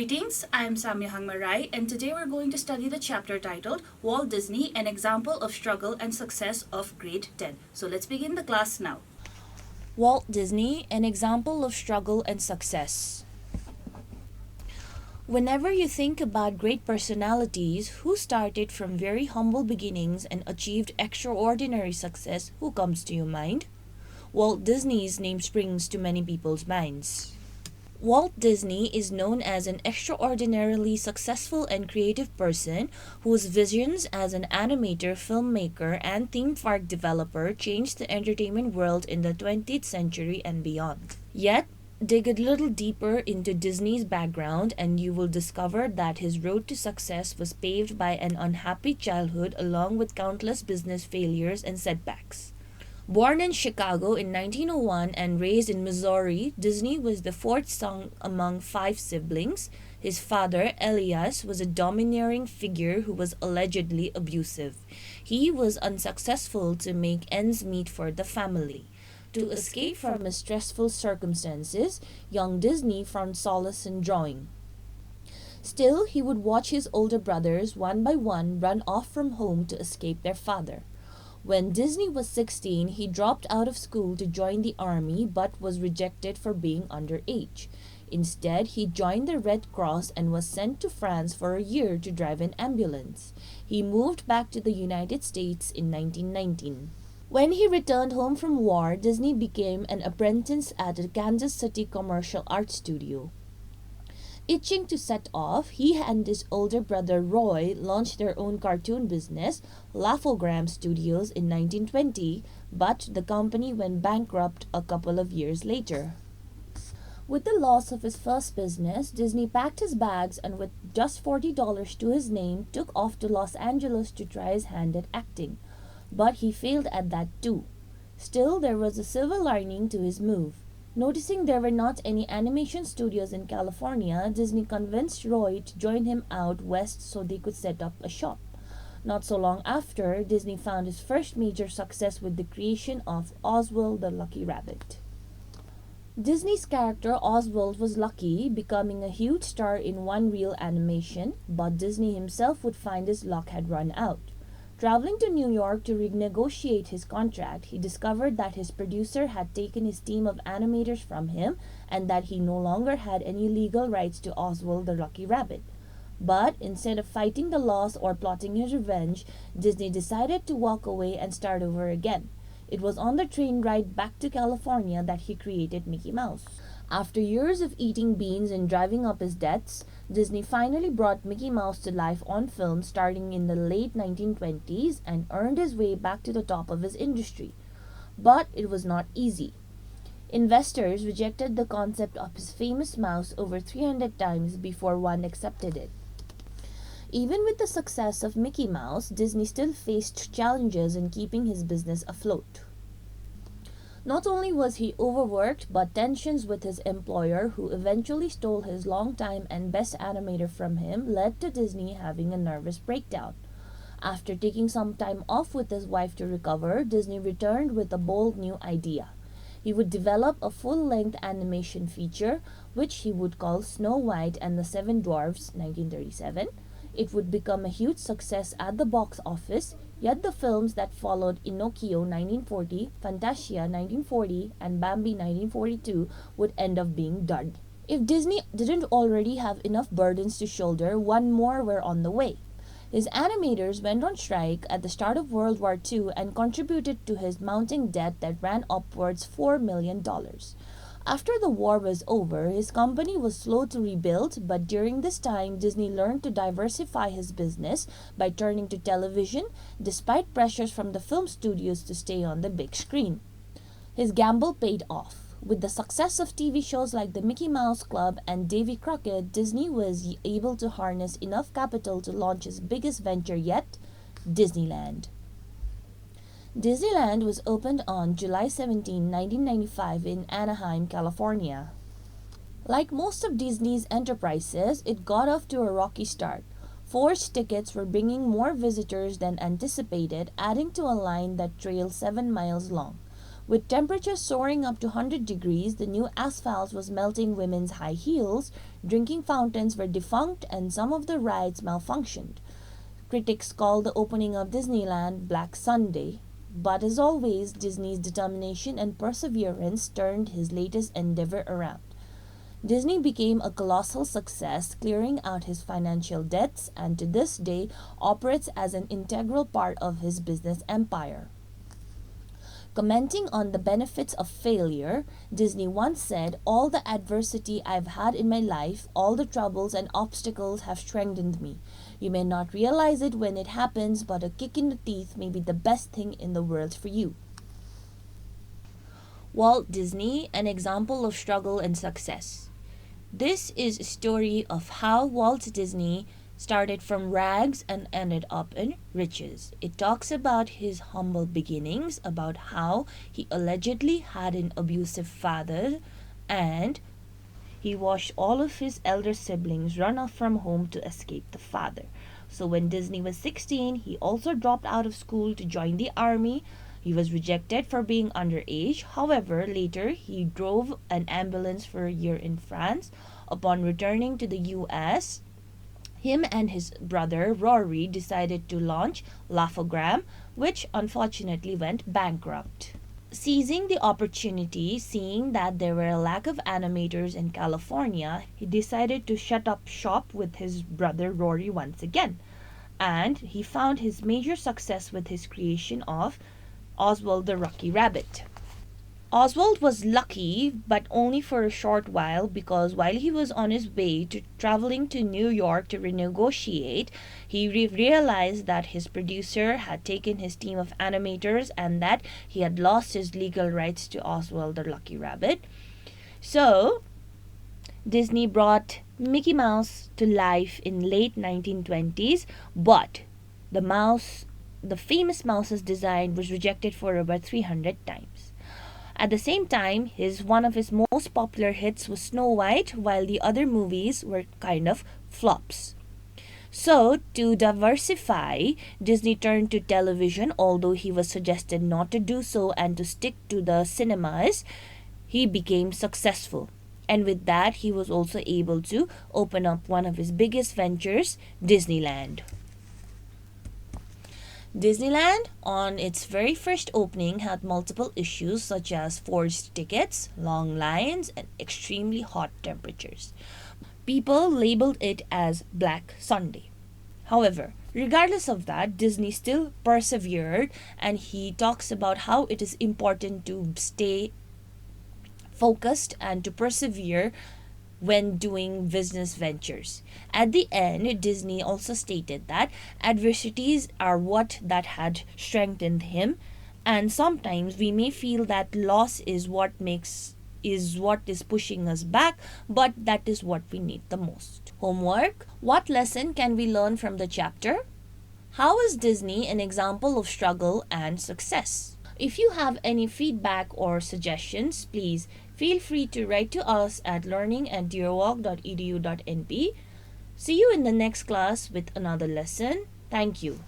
Greetings, I am Samyo Hangma Rai, and today we're going to study the chapter titled Walt Disney, an example of struggle and success of Grade 10. So let's begin the class now. Walt Disney, an example of struggle and success. Whenever you think about great personalities who started from very humble beginnings and achieved extraordinary success, who comes to your mind? Walt Disney's name springs to many people's minds. Walt Disney is known as an extraordinarily successful and creative person whose visions as an animator, filmmaker, and theme park developer changed the entertainment world in the 20th century and beyond. Yet, dig a little deeper into Disney's background and you will discover that his road to success was paved by an unhappy childhood along with countless business failures and setbacks. Born in Chicago in 1901 and raised in Missouri, Disney was the fourth son among five siblings. His father, Elias, was a domineering figure who was allegedly abusive. He was unsuccessful to make ends meet for the family. To escape from his stressful circumstances, young Disney found solace in drawing. Still, he would watch his older brothers one by one run off from home to escape their father. When Disney was 16, he dropped out of school to join the army but was rejected for being underage. Instead, he joined the Red Cross and was sent to France for a year to drive an ambulance. He moved back to the United States in 1919. When he returned home from war, Disney became an apprentice at a Kansas City commercial art studio. Itching to set off, he and his older brother Roy launched their own cartoon business, Laugh-O-Gram Studios, in 1920, but the company went bankrupt a couple of years later. With the loss of his first business, Disney packed his bags and with just $40 to his name, took off to Los Angeles to try his hand at acting. But he failed at that too. Still, there was a silver lining to his move. Noticing there were not any animation studios in California, Disney convinced Roy to join him out west so they could set up a shop. Not so long after, Disney found his first major success with the creation of Oswald the Lucky Rabbit. Disney's character Oswald was lucky, becoming a huge star in one reel animation, but Disney himself would find his luck had run out. Traveling to New York to renegotiate his contract, he discovered that his producer had taken his team of animators from him and that he no longer had any legal rights to Oswald the Lucky Rabbit. But instead of fighting the loss or plotting his revenge, Disney decided to walk away and start over again. It was on the train ride back to California that he created Mickey Mouse. After years of eating beans and driving up his debts, Disney finally brought Mickey Mouse to life on film starting in the late 1920s and earned his way back to the top of his industry. But it was not easy. Investors rejected the concept of his famous mouse over 300 times before one accepted it. Even with the success of Mickey Mouse, Disney still faced challenges in keeping his business afloat. Not only was he overworked, but tensions with his employer, who eventually stole his longtime and best animator from him, led to Disney having a nervous breakdown. After taking some time off with his wife to recover, Disney returned with a bold new idea. He would develop a full-length animation feature, which he would call Snow White and the Seven Dwarfs, 1937. It would become a huge success at the box office, yet the films that followed Pinocchio 1940, Fantasia 1940, and Bambi 1942 would end up being dud. If Disney didn't already have enough burdens to shoulder, one more were on the way. His animators went on strike at the start of World War II and contributed to his mounting debt that ran upwards $4 million. After the war was over, his company was slow to rebuild, but during this time, Disney learned to diversify his business by turning to television, despite pressures from the film studios to stay on the big screen. His gamble paid off. With the success of TV shows like The Mickey Mouse Club and Davy Crockett, Disney was able to harness enough capital to launch his biggest venture yet, Disneyland. Disneyland was opened on July 17, 1995 in Anaheim, California. Like most of Disney's enterprises, it got off to a rocky start. Forced tickets were bringing more visitors than anticipated, adding to a line that trailed 7 miles long. With temperatures soaring up to 100 degrees, the new asphalt was melting women's high heels, drinking fountains were defunct, and some of the rides malfunctioned. Critics called the opening of Disneyland Black Sunday. But as always, Disney's determination and perseverance turned his latest endeavor around. Disney became a colossal success, clearing out his financial debts, and to this day operates as an integral part of his business empire. Commenting on the benefits of failure, Disney once said, "All the adversity I've had in my life, all the troubles and obstacles have strengthened me. You may not realize it when it happens, but a kick in the teeth may be the best thing in the world for you." Walt Disney, an example of struggle and success. This is a story of how Walt Disney started from rags and ended up in riches. It talks about his humble beginnings, about how he allegedly had an abusive father and he watched all of his elder siblings run off from home to escape the father. So when Disney was 16, he also dropped out of school to join the army. He was rejected for being underage. However, later he drove an ambulance for a year in France. Upon returning to the US, him and his brother Rory decided to launch Laugh-O-Gram, which unfortunately went bankrupt. Seizing the opportunity, seeing that there were a lack of animators in California, he decided to shut up shop with his brother Rory once again. And he found his major success with his creation of Oswald the Lucky Rabbit. Oswald was lucky, but only for a short while, because while he was on his way to traveling to New York to renegotiate, he realized that his producer had taken his team of animators and that he had lost his legal rights to Oswald the Lucky Rabbit. So, Disney brought Mickey Mouse to life in late 1920s, but the famous mouse's design was rejected for about 300 times. At the same time, one of his most popular hits was Snow White, while the other movies were kind of flops. So, to diversify, Disney turned to television, although he was suggested not to do so and to stick to the cinemas. He became successful. And with that, he was also able to open up one of his biggest ventures, Disneyland. Disneyland, on its very first opening, had multiple issues such as forged tickets, long lines, and extremely hot temperatures. People labeled it as Black Sunday. However, regardless of that, Disney still persevered, and he talks about how it is important to stay focused and to persevere when doing business ventures. At the end, Disney also stated that adversities are what that had strengthened him, and sometimes we may feel that loss is what is pushing us back, but that is what we need the most. Homework: what lesson can we learn from the chapter? How is Disney an example of struggle and success? If you have any feedback or suggestions, please feel free to write to us at learning@dearwalk.edu.np. See you in the next class with another lesson. Thank you.